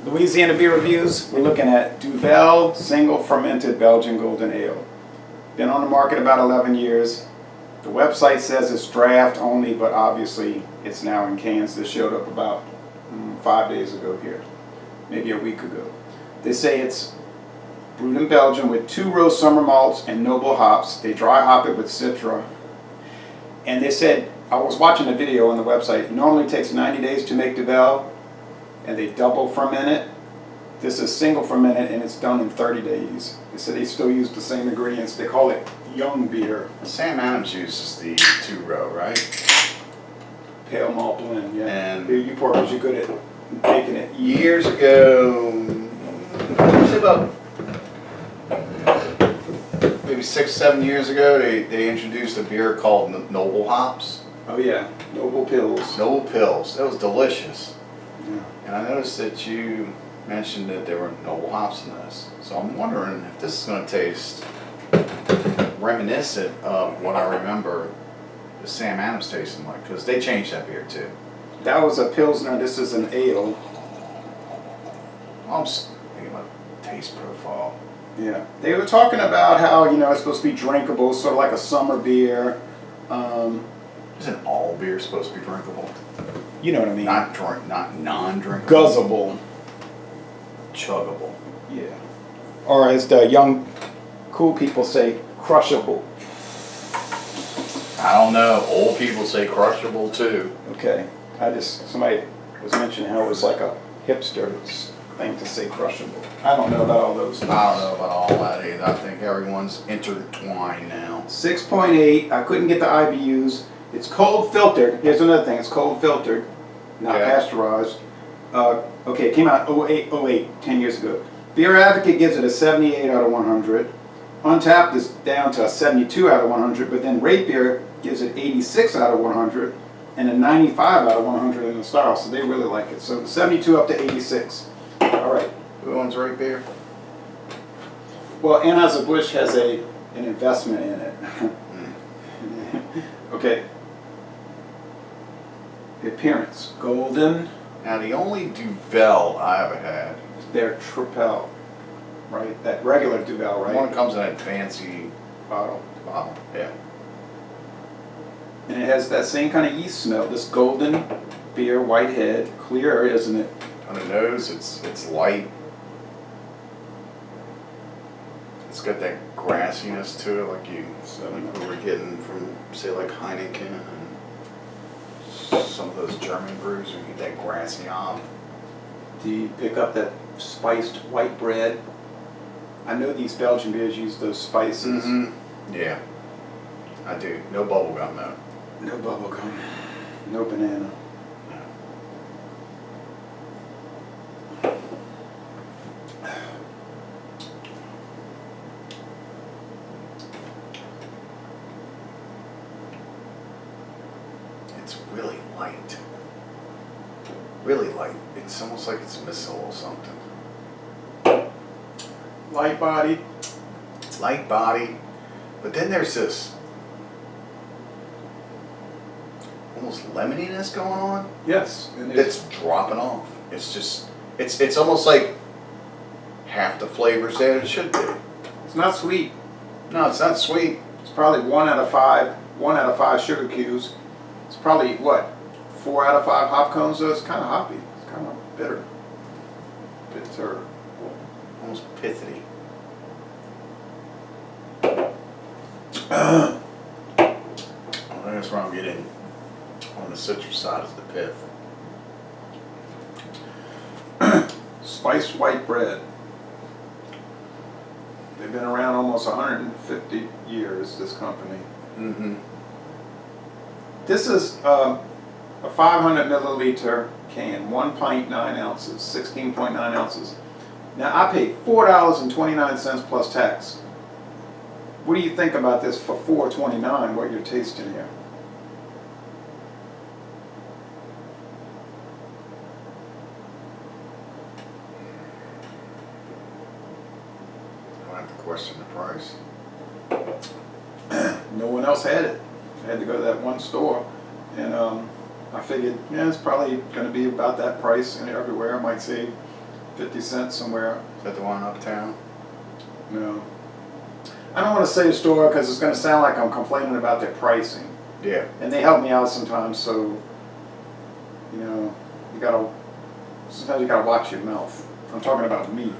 Louisiana beer reviews. We're looking at Duvel single-fermented Belgian Golden Ale. Been on the market about 11 years. The website says it's draft only, but obviously it's now in cans. This showed up about 5 days ago here, maybe a week ago. They say it's brewed in Belgium with 2 row summer malts and noble hops. They dry hop it with Citra. And they said, I was watching a video on the website, it normally takes 90 days to make Duvel, and they double ferment it. This is single fermented and it's done in 30 days. They said they still use the same ingredients. They call it young beer. Sam Adams uses the 2 row, right? Pale malt blend, yeah. And here, you pour because you're good at making it. Years ago, say about maybe 6-7 years ago, they introduced a beer called Noble Hops. Oh yeah, Noble Pills. Noble Pills. That was delicious. Yeah. And I noticed that you mentioned that there were noble hops in this. So I'm wondering if this is going to taste reminiscent of what I remember the Sam Adams tasting like, because they changed that beer too. That was a Pilsner, this is an ale. I'm just thinking about taste profile. Yeah. They were talking about how, you know, it's supposed to be drinkable, sort of like a summer beer. Isn't all beer supposed to be drinkable? You know what I mean? Not non-drinkable. Guzzable. Chuggable. Yeah. Or as the young, cool people say, crushable. I don't know. Old people say crushable too. Okay. Somebody was mentioning how it was like a hipster thing to say crushable. I don't know about all those. I don't know about all that either. I think everyone's intertwined now. 6.8. I couldn't get the IBUs. It's cold filtered. Here's another thing. It's cold filtered, not pasteurized. Okay, it came out 08, 10 years ago. Beer Advocate gives it a 78 out of 100. Untapped is down to a 72 out of 100, but then Rate Beer gives it 86 out of 100 and a 95 out of 100 in the style, so they really like it. So 72 up to 86. All right. Who owns Rate Beer? Well, Anheuser-Busch has an investment in it. Okay. The appearance, golden. Now the only Duvel I ever had. Their Tripel, right? That regular Duvel, right? The one that comes in that fancy Bottle. yeah. And it has that same kind of yeast smell. This golden beer, white head, clear, isn't it? On the nose, it's light. It's got that grassiness to it, like we were getting from, say, like Heineken and some of those German brews. You get that grassy hop. Do you pick up that spiced white bread? I know these Belgian beers use those spices. Mm-hmm. Yeah, I do. No bubble gum though. No bubble gum. No banana. It's really light. Really light. It's almost like it's missing a little something. Light body. Light body. But then there's this almost lemoniness going on. Yes. It's dropping off. It's just, it's almost like half the flavors there it should be. It's not sweet. No, it's not sweet. It's probably 1 out of 5 sugar cubes. It's probably, what, 4 out of 5 hop cones, so it's kind of hoppy. It's kind of bitter. Bitter. Almost pithy. Uh. Well, that's where I'm getting on the citrus side is the pith. Spiced white bread. They've been around almost 150 years, this company. Mm-hmm. This is a 500 milliliter can, 1 pint, 9 ounces, 16.9 ounces. Now I paid $4.29 plus tax. What do you think about this for $4.29, what you're tasting here? I have to question the price. No one else had it. I had to go to that one store, and I figured, yeah, it's probably going to be about that price and everywhere. I might save 50 cents somewhere. Is that the one uptown? No. I don't want to say the store because it's going to sound like I'm complaining about their pricing. Yeah. And they help me out sometimes, so, you know, sometimes you gotta watch your mouth. I'm talking about me.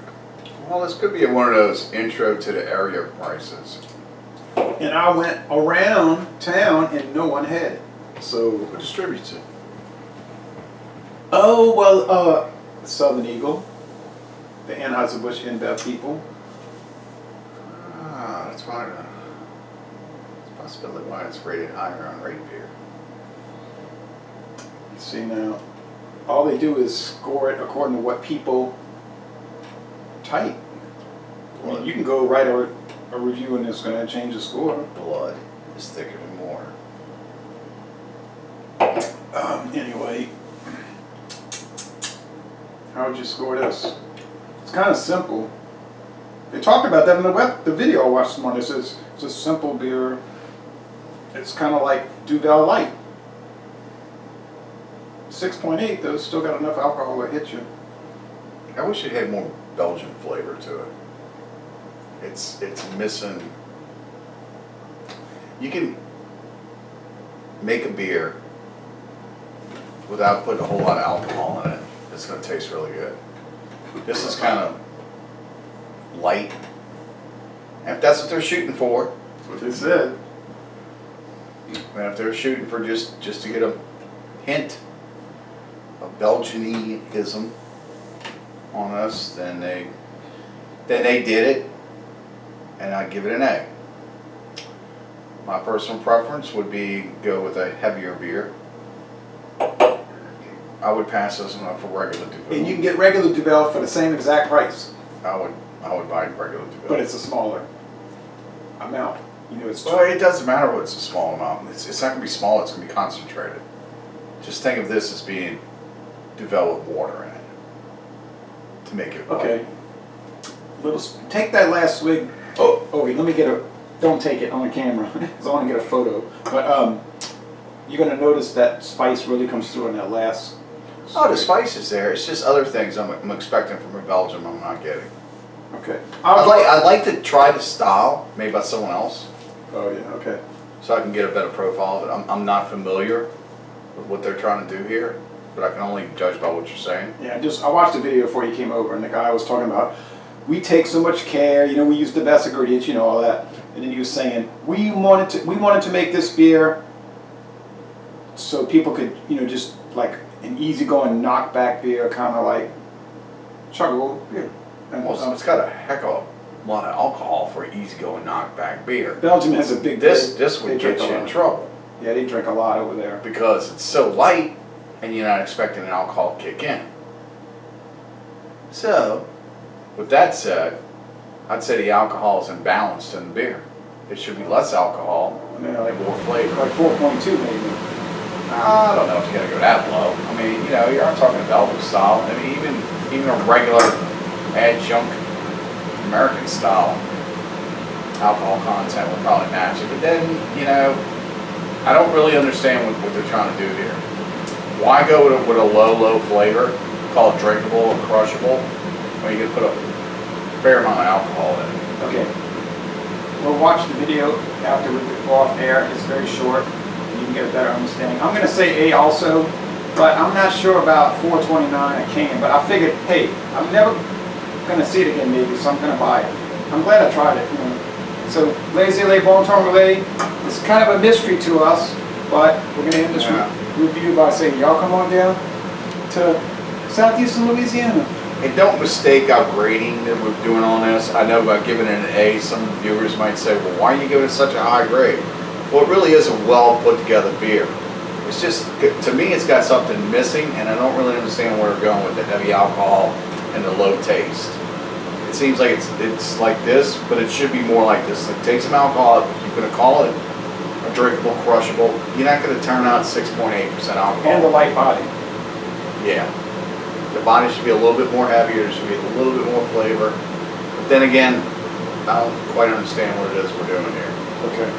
Well, this could be one of those intro to the area prices. And I went around town and no one had it. So, Who distributes it? oh, well, Southern Eagle, the Anheuser-Busch InBev people. Ah, that's why. It's a possibility why it's rated higher on rate beer. You see now, all they do is score it according to what people type. I mean, you can go write a review and it's going to change the score. Blood is thicker than water. Anyway, how would you score this? It's kind of simple. They talked about that in the video I watched this morning. It says it's a simple beer. It's kind of like Duvel Light. 6.8 though, still got enough alcohol to hit you. I wish it had more Belgian flavor to it. It's missing. You can make a beer without putting a whole lot of alcohol in it. It's going to taste really good. This is kind of light. And if that's what they're shooting for, That's what they said. and if they're shooting for just to get a hint of Belgianism on us, then they did it, and I'd give it an A. My personal preference would be go with a heavier beer. I would pass this one up for regular Duvel. And you can get regular Duvel for the same exact price, I would buy regular Duvel. but it's a smaller amount. You know, it's Well, it doesn't matter what it's a small amount. It's not going to be small. It's going to be concentrated. Just think of this as being Duvel with water in it to make it light. okay. Take that last swig. Oh, wait, let me get a. Don't take it on camera, because I want to get a photo. But you're gonna notice that spice really comes through in that last. Oh, the spice is there. It's just other things I'm expecting from a Belgium I'm not getting. Okay. I'd like to try the style made by someone else, Oh yeah. Okay. so I can get a better profile of it. I'm not familiar with what they're trying to do here, but I can only judge by what you're saying. Yeah. I watched the video before you came over, and the guy was talking about we take so much care. You know, we use the best ingredients. You know all that. And then he was saying we wanted to make this beer so people could, you know, just like an easygoing knockback beer, kind of like chuggable beer. And Well, it's got a heck of a lot of alcohol for an easygoing knockback beer. Belgium has a big. This they would drink get a you in lot. trouble Yeah, they drink a lot over there. because it's so light and you're not expecting an alcohol to kick in. So, with that said, I'd say the alcohol is imbalanced in the beer. It should be less alcohol Yeah, like and more flavor. 4.2 maybe. I don't know if you gotta go that low. I mean, you know, you aren't talking Belgian style. I mean, even a regular adjunct American style alcohol content will probably match it. But then, you know, I don't really understand what they're trying to do here. Why go with a low flavor, call it drinkable or crushable, when you can put a fair amount of alcohol in it? Okay. We'll watch the video after we go off air. It's very short. And you can get a better understanding. I'm going to say A also, but I'm not sure about 4.29 a can. But I figured, hey, I'm never going to see it again maybe, so I'm going to buy it. I'm glad I tried it. You know. So, Laissez-les Bon Temps Relais is kind of a mystery to us, but we're going to end this review by saying, y'all come on down to southeastern Louisiana. And don't mistake our grading that we're doing on this. I know by giving it an A, some viewers might say, well, why are you giving it such a high grade? Well, it really is a well put together beer. It's just, to me, it's got something missing, and I don't really understand where we're going with the heavy alcohol and the low taste. It seems like it's like this, but it should be more like this. Like, take some alcohol, if you're going to call it a drinkable, crushable, you're not going to turn out 6.8% alcohol. And the light body. Yeah. The body should be a little bit more heavier, there should be a little bit more flavor. But then again, I don't quite understand what it is we're doing here. Okay.